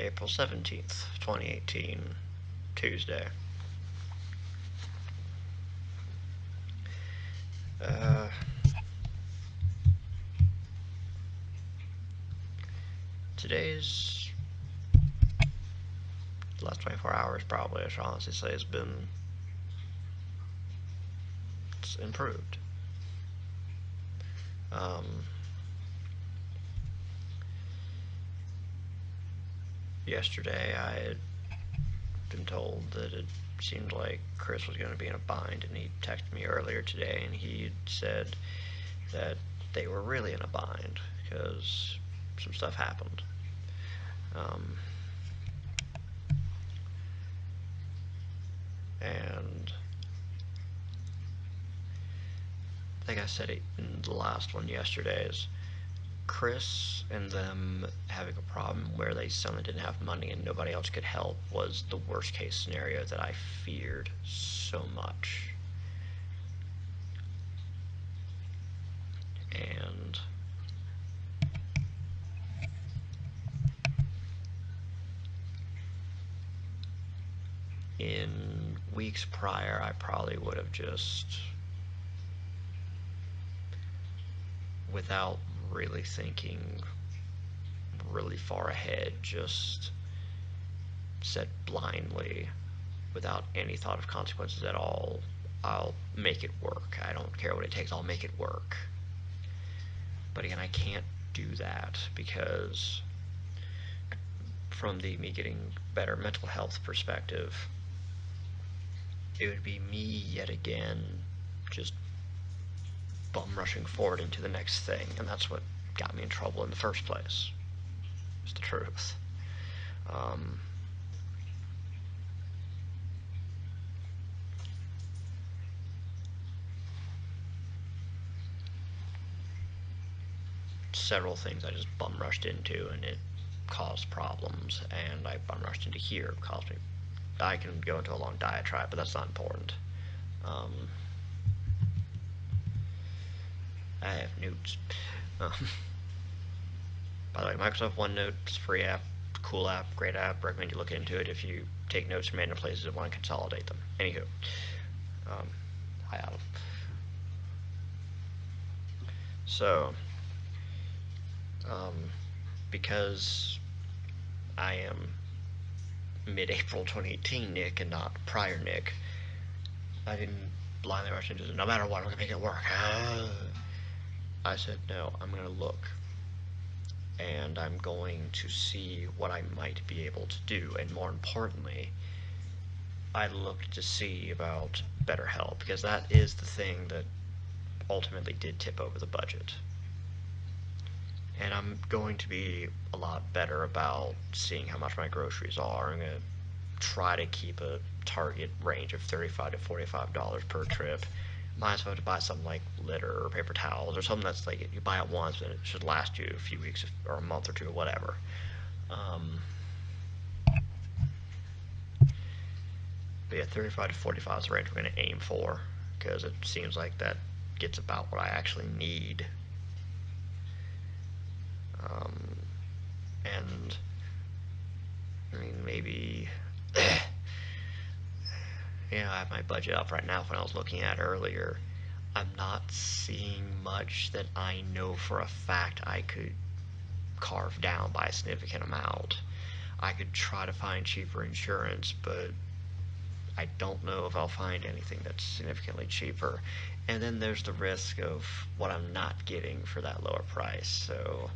April 17th, 2018, Tuesday. Uh, Today's the last 24 hours probably, I should honestly say, has been it's improved. Um, Yesterday I had been told that it seemed like Chris was going to be in a bind, and he texted me earlier today, and he said that they were really in a bind because some stuff happened. Um, and I think I said it in the last one yesterday, is Chris and them having a problem where they suddenly didn't have money and nobody else could help was the worst case scenario that I feared so much. And in weeks prior, I probably would have just, without really thinking really far ahead, just said blindly, without any thought of consequences at all, I'll make it work. I don't care what it takes, I'll make it work. But again, I can't do that because, from the me getting better mental health perspective, it would be me yet again just bum rushing forward into the next thing, and that's what got me in trouble in the first place. It's the truth. Um, Several things I just bum rushed into, and it caused problems, and I bum rushed into here. It caused me. I can go into a long diatribe, but that's not important. Um, I have notes. Um, by the way, Microsoft OneNote is a free app, cool app, great app. Recommend you look into it if you take notes from random places and want to consolidate them. Anywho, um, hi Adam. So, um, because I am mid-April 2018 Nick and not prior Nick, I didn't blindly rush into it. No matter what, I'm gonna make it work. I said no. I'm gonna look, and I'm going to see what I might be able to do, and more importantly, I looked to see about BetterHelp, because that is the thing that ultimately did tip over the budget. And I'm going to be a lot better about seeing how much my groceries are. I'm going to try to keep a target range of $35 to $45 per trip. Might as well have to buy something like litter or paper towels or something that's like you buy it once and it should last you a few weeks or a month or two or whatever. Um, but yeah, 35 to 45 is the range we're going to aim for, because it seems like that gets about what I actually need. Um, and I mean, maybe I have my budget up right now. When I was looking at earlier, I'm not seeing much that I know for a fact I could carve down by a significant amount. I could try to find cheaper insurance, but I don't know if I'll find anything that's significantly cheaper. And then there's the risk of what I'm not getting for that lower price. So,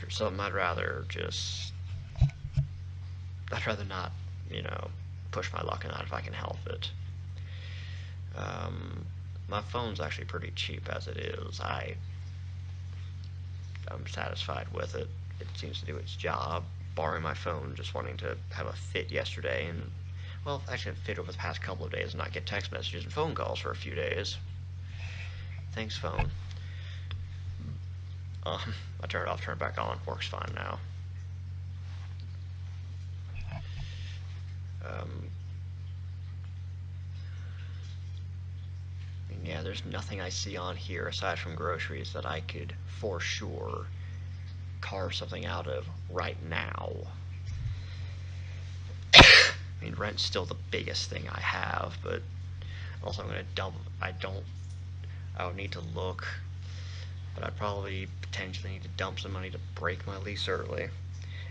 something I'd rather not, push my luck in that if I can help it. Um, my phone's actually pretty cheap as it is. I'm satisfied with it. It seems to do its job. Borrowing my phone, just wanting to have a fit yesterday, and well, actually, a fit over the past couple of days and not get text messages and phone calls for a few days. Thanks, phone. I turned it off, turned it back on. Works fine now. Um, yeah, there's nothing I see on here aside from groceries that I could for sure carve something out of right now. I mean, rent's still the biggest thing I have, but also I'm gonna double. I would need to look, but I'd probably potentially need to dump some money to break my lease early.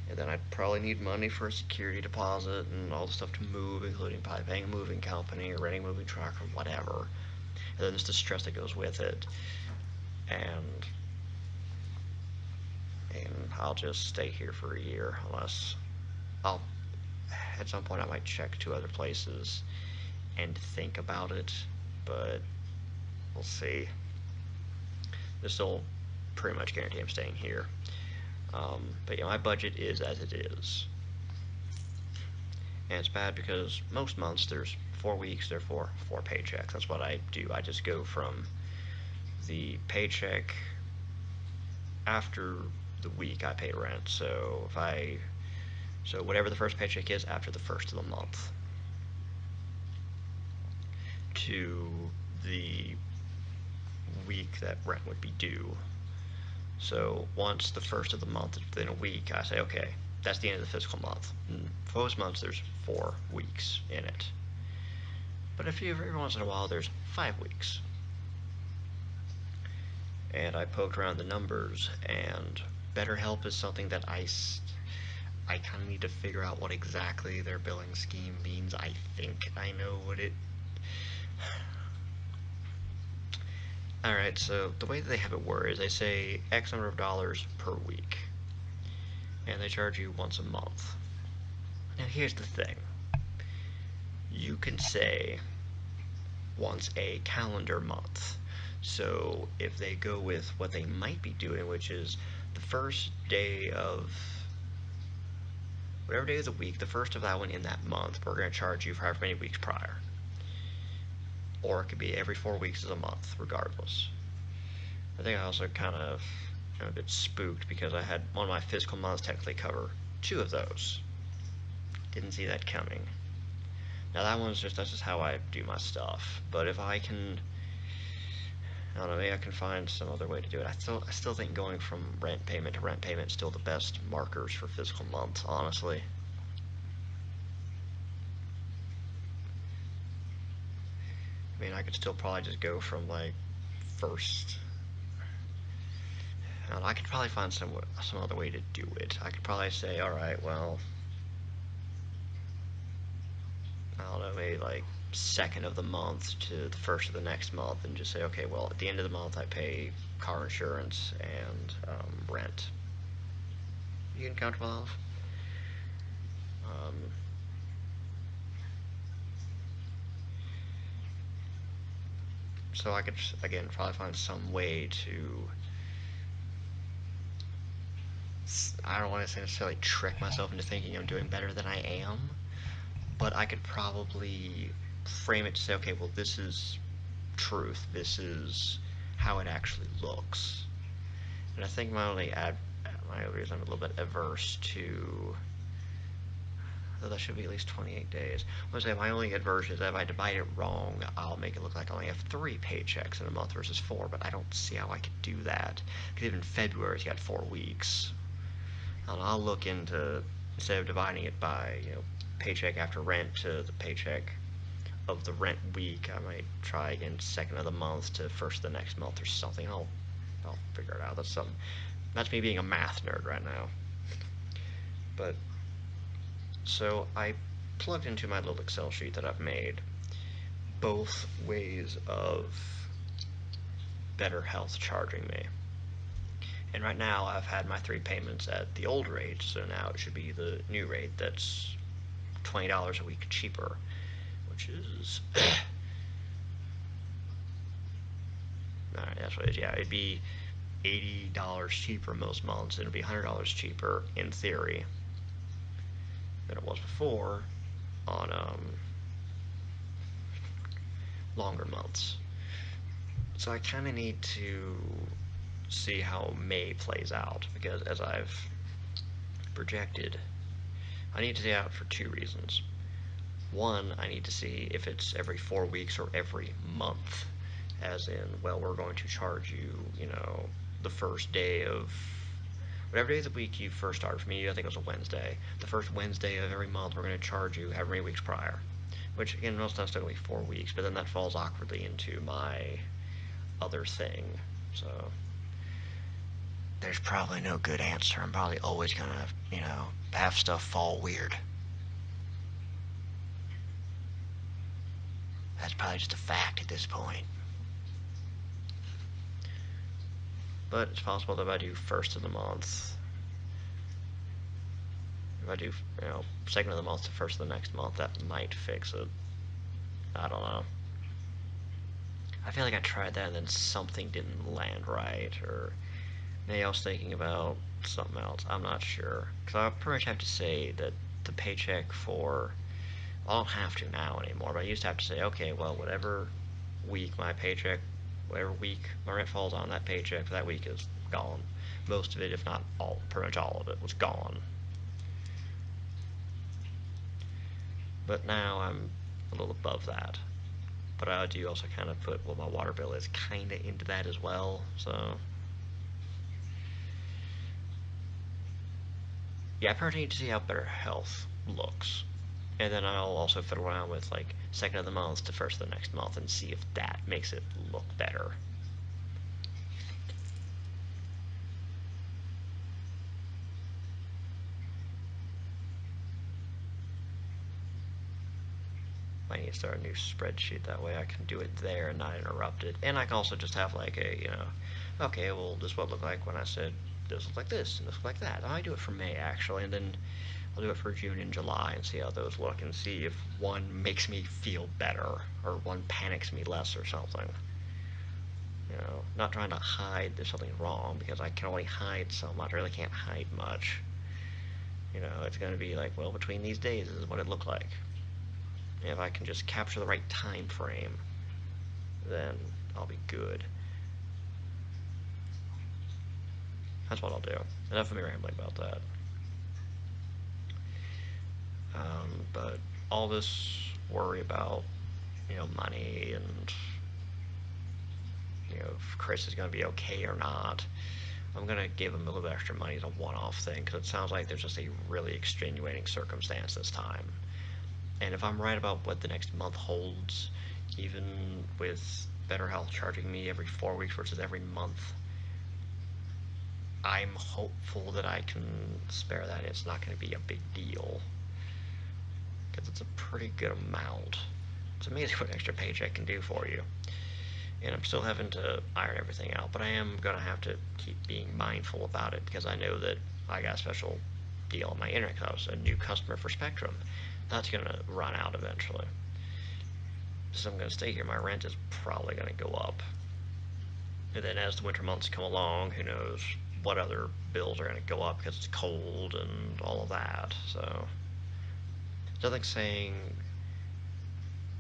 And then I'd probably need money for a security deposit and all the stuff to move, including probably paying a moving company or renting a moving truck or whatever. And then there's the stress that goes with it. And I'll just stay here for a year unless I'll at some point I might check two other places and think about it, but we'll see. This will pretty much guarantee I'm staying here. But yeah, my budget is as it is. And it's bad because most months there's 4 weeks, therefore 4 paychecks. That's what I do. I just go from the paycheck after the week I pay rent. So whatever the first paycheck is after the first of the month to the week that rent would be due. So once the first of the month is within a week, I say, okay, that's the end of the fiscal month. And for most months, there's 4 weeks in it. But every once in a while, there's 5 weeks. And I poked around the numbers, and BetterHelp is something that I kind of need to figure out what exactly their billing scheme means. I think I know what it... Alright, so the way that they have it worded is they say X number of dollars per week. And they charge you once a month. Now here's the thing. You can say once a calendar month. So if they go with what they might be doing, which is the first day of whatever day of the week, the first of that one in that month, we're going to charge you for however many weeks prior. Or it could be every 4 weeks is a month, regardless. I think I also kind of am a bit spooked because I had one of my fiscal months technically cover 2 of those. Didn't see that coming. Now that's just how I do my stuff. But if I can, I don't know, maybe I can find some other way to do it. I still think going from rent payment to rent payment is still the best markers for fiscal months, honestly. I mean, I could still probably just go from like first. I could probably find some other way to do it. I could probably say, all right, well, I don't know, maybe like second of the month to the first of the next month, and just say, okay, well, at the end of the month I pay car insurance and rent. You can count 12. So I could, again, probably find some way to, I don't want to necessarily trick myself into thinking I'm doing better than I am, but I could probably frame it to say, okay, well, this is truth. This is how it actually looks. And I think my only reason I'm a little bit averse to, though that should be at least 28 days. I would say my only aversion is that if I divide it wrong, I'll make it look like I only have 3 paychecks in a month versus 4, but I don't see how I could do that. Because even February's got 4 weeks. And I'll look into, instead of dividing it by, paycheck after rent to the paycheck of the rent week, I might try again second of the month to first of the next month or something. I'll figure it out. That's me being a math nerd right now. But so I plugged into my little Excel sheet that I've made both ways of BetterHelp charging me. And right now I've had my 3 payments at the old rate, so now it should be the new rate that's $20 a week cheaper, which is alright, that's what it is. Yeah, it'd be $80 cheaper most months, and it'd be $100 cheaper in theory than it was before on longer months. So I kind of need to see how May plays out, because as I've projected, I need to see out for 2 reasons. One, I need to see if it's every 4 weeks or every month, as in, well, we're going to charge you, the first day of whatever day of the week you first started. For me, I think it was a Wednesday. The first Wednesday of every month, we're going to charge you however many weeks prior. Which, again, most times still going to be 4 weeks, but then that falls awkwardly into my other thing. So, there's probably no good answer. I'm probably always going to, have stuff fall weird. That's probably just a fact at this point. But it's possible that if I do first of the month, if I do, second of the month to first of the next month, that might fix it. I don't know. I feel like I tried that and then something didn't land right, or maybe I was thinking about something else. I'm not sure. Because I pretty much have to say that the paycheck for, I don't have to now anymore, but I used to have to say, okay, well, whatever week my paycheck, whatever week my rent falls on, that paycheck for that week is gone. Most of it, if not all, pretty much all of it, was gone. But now I'm a little above that. But I do also kind of put what my water bill is kind of into that as well, so. Yeah, I probably need to see how Better Health looks. And then I'll also fiddle around with like second of the month to first of the next month and see if that makes it look better. I need to start a new spreadsheet, that way I can do it there and not interrupt it. And I can also just have like a, okay, well, this is what it looked like when I said this looks like this and this looks like that. I do it for May actually, and then I'll do it for June and July and see how those look and see if one makes me feel better or one panics me less or something. Not trying to hide there's something wrong, because I can only hide so much. I really can't hide much. It's going to be like, well, between these days, this is what it looked like. If I can just capture the right time frame, then I'll be good. That's what I'll do. Enough of me rambling about that. But all this worry about, money and, if Chris is going to be okay or not, I'm going to give him a little bit extra money as a one-off thing, because it sounds like there's just a really extenuating circumstance this time. And if I'm right about what the next month holds, even with Better Health charging me every 4 weeks versus every month, I'm hopeful that I can spare that. It's not going to be a big deal, because it's a pretty good amount. It's amazing what an extra paycheck can do for you. And I'm still having to iron everything out, but I am going to have to keep being mindful about it, because I know that I got a special deal on my internet, because I was a new customer for Spectrum. That's going to run out eventually. So I'm going to stay here. My rent is probably going to go up. And then as the winter months come along, who knows what other bills are going to go up because it's cold and all of that. So nothing saying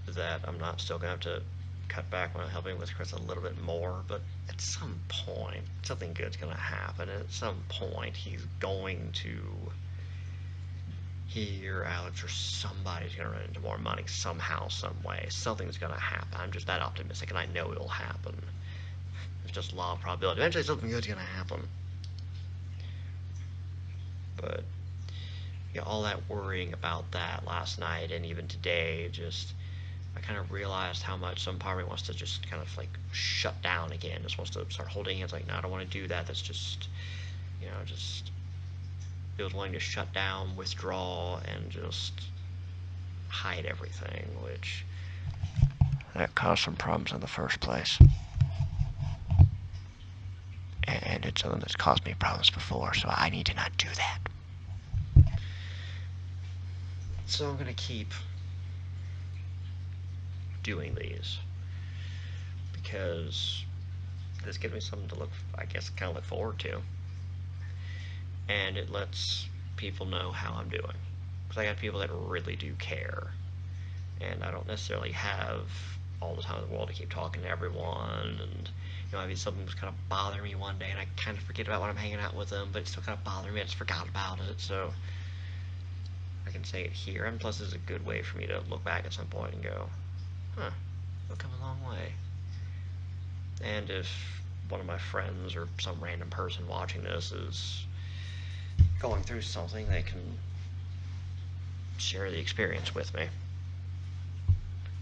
that I'm not still going to have to cut back when I'm helping with Chris a little bit more, but at some point, something good's going to happen. And at some point, he's going to, he or Alex or somebody's going to run into more money somehow, some way. Something's going to happen. I'm just that optimistic, and I know it'll happen. It's just law of probability. Eventually, something good's going to happen. But all that worrying about that last night and even today, just I kind of realized how much some part of me wants to just kind of like shut down again. Just wants to start holding hands. Like, no, I don't want to do that. That's just, just feels willing to shut down, withdraw, and just hide everything, which that caused some problems in the first place. And it's something that's caused me problems before, so I need to not do that. So I'm going to keep doing these, because this gives me something to kind of look forward to. And it lets people know how I'm doing. Because I got people that really do care. And I don't necessarily have all the time in the world to keep talking to everyone. And, something was kind of bothering me one day, and I kind of forget about when I'm hanging out with them, but it's still kind of bothering me. I just forgot about it. So I can say it here. And plus, it's a good way for me to look back at some point and go, huh, we've come a long way. And if one of my friends or some random person watching this is going through something, they can share the experience with me.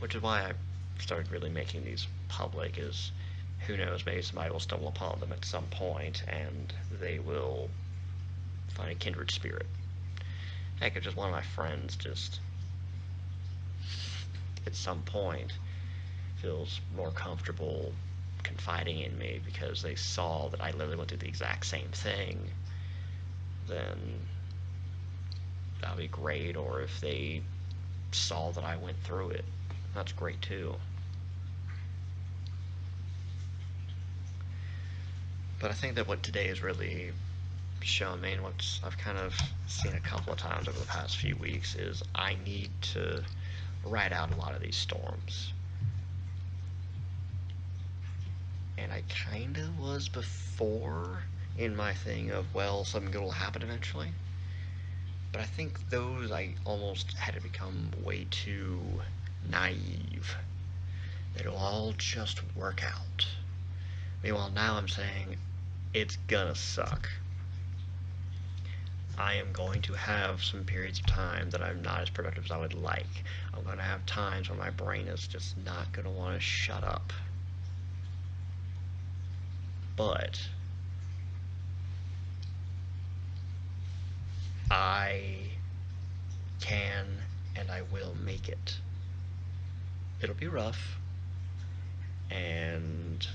Which is why I started really making these public, is who knows, maybe somebody will stumble upon them at some point and they will find a kindred spirit. Heck, if just one of my friends just at some point feels more comfortable confiding in me because they saw that I literally went through the exact same thing, then that'll be great. Or if they saw that I went through it, that's great too. But I think that what today has really shown me, and what I've kind of seen a couple of times over the past few weeks, is I need to ride out a lot of these storms. And I kind of was before in my thing of, well, something good will happen eventually. But I think those, I almost had to become way too naive. That it'll all just work out. Meanwhile, now I'm saying, it's gonna suck. I am going to have some periods of time that I'm not as productive as I would like. I'm going to have times when my brain is just not going to want to shut up. But I can and I will make it. It'll be rough, and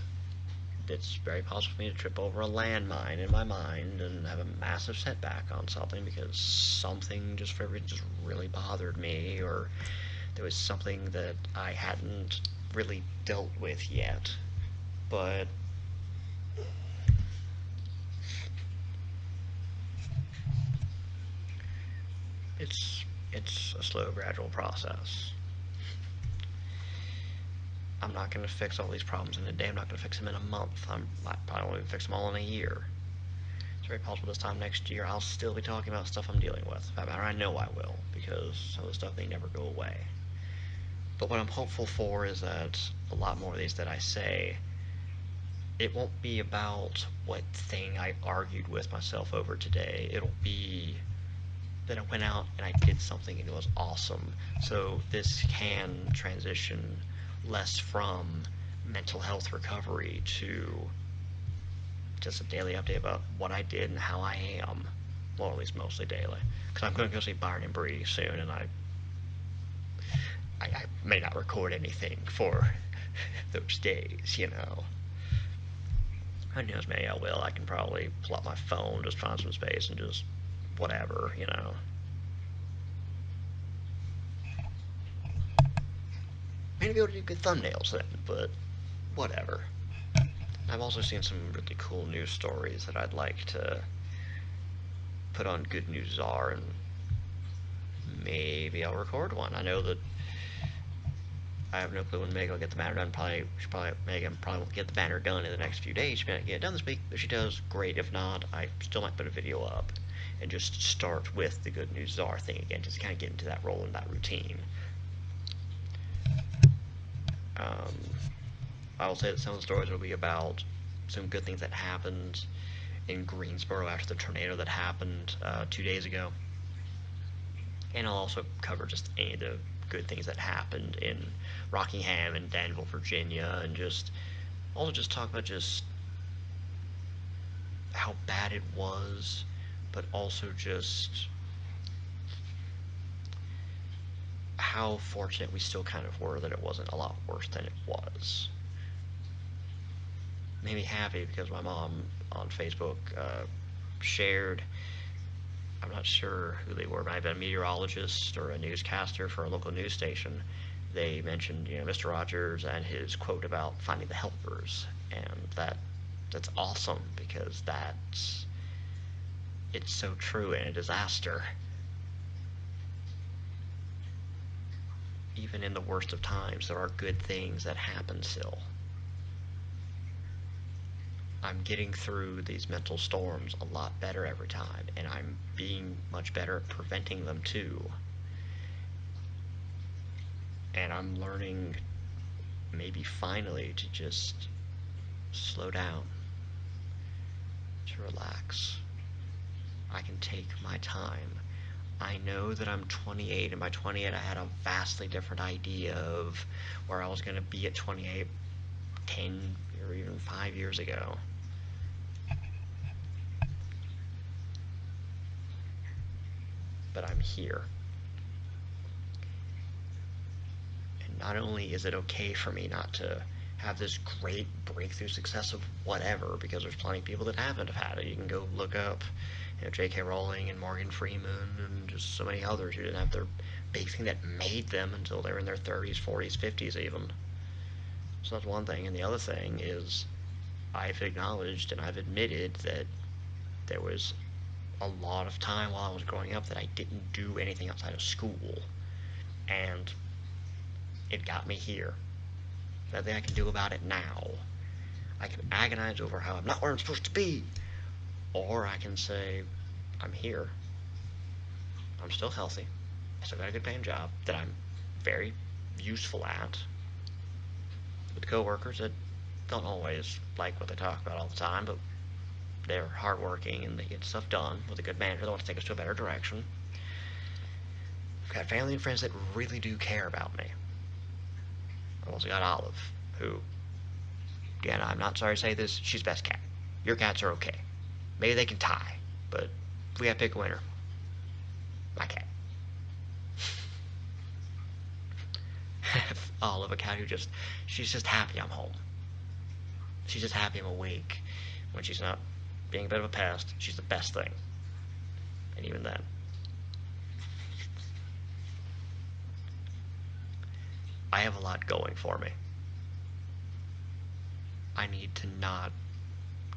it's very possible for me to trip over a landmine in my mind and have a massive setback on something because something just for every just really bothered me, or there was something that I hadn't really dealt with yet. But it's a slow, gradual process. I'm not going to fix all these problems in a day. I'm not going to fix them in a month. I probably won't even fix them all in a year. It's very possible this time next year I'll still be talking about stuff I'm dealing with. I know I will, because some of the stuff may never go away. But what I'm hopeful for is that a lot more of these that I say, it won't be about what thing I argued with myself over today. It'll be that I went out and I did something and it was awesome. So this can transition less from mental health recovery to just a daily update about what I did and how I am. Well, at least mostly daily. Because I'm going to go see Byron and Bree soon, and I may not record anything for those days, you know. Who knows, maybe I will. I can probably pull out my phone, just find some space, and just whatever, you know. Maybe be able to do good thumbnails then, but whatever. I've also seen some really cool news stories that I'd like to put on Good News Czar, and maybe I'll record one. I know that I have no clue when Megan will get the banner done. Megan probably won't get the banner done in the next few days. She may not get it done this week. If she does, great. If not, I still might put a video up and just start with the Good News Czar thing again, just kind of get into that role and that routine. I will say that some of the stories will be about some good things that happened in Greensboro after the tornado that happened 2 days ago. And I'll also cover just any of the good things that happened in Rockingham and Danville, Virginia, and just also just talk about just how bad it was, but also just how fortunate we still kind of were that it wasn't a lot worse than it was. Made me happy because my mom on Facebook shared, I'm not sure who they were, it might have been a meteorologist or a newscaster for a local news station. They mentioned, Mr. Rogers and his quote about finding the helpers, and that's awesome because it's so true in a disaster. Even in the worst of times, there are good things that happen still. I'm getting through these mental storms a lot better every time, and I'm being much better at preventing them too. And I'm learning, maybe finally, to just slow down, to relax. I can take my time. I know that I'm 28, and by 28 I had a vastly different idea of where I was going to be at 28 10 or even 5 years ago. But I'm here. And not only is it okay for me not to have this great breakthrough success of whatever, because there's plenty of people that haven't have had it. You can go look up, J.K. Rowling and Morgan Freeman and just so many others who didn't have their big thing that made them until they were in their 30s, 40s, 50s even. So that's one thing. And the other thing is I've acknowledged and I've admitted that there was a lot of time while I was growing up that I didn't do anything outside of school. And it got me here. Nothing I can do about it now. I can agonize over how I'm not where I'm supposed to be. Or I can say, I'm here. I'm still healthy. I still got a good paying job that I'm very useful at. With coworkers that don't always like what they talk about all the time, but they're hardworking and they get stuff done with a good manager that wants to take us to a better direction. I've got family and friends that really do care about me. I've also got Olive, who, again, I'm not sorry to say this, she's best cat. Your cats are okay. Maybe they can tie, but if we gotta pick a winner, my cat. Olive, a cat who she's just happy I'm home. She's just happy I'm awake. When she's not being a bit of a pest, she's the best thing. And even then. I have a lot going for me. I need to not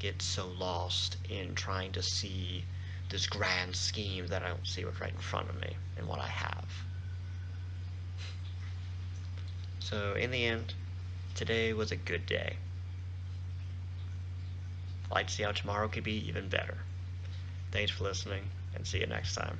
get so lost in trying to see this grand scheme that I don't see what's right in front of me and what I have. So in the end, today was a good day. I'd like to see how tomorrow could be even better. Thanks for listening, and see you next time.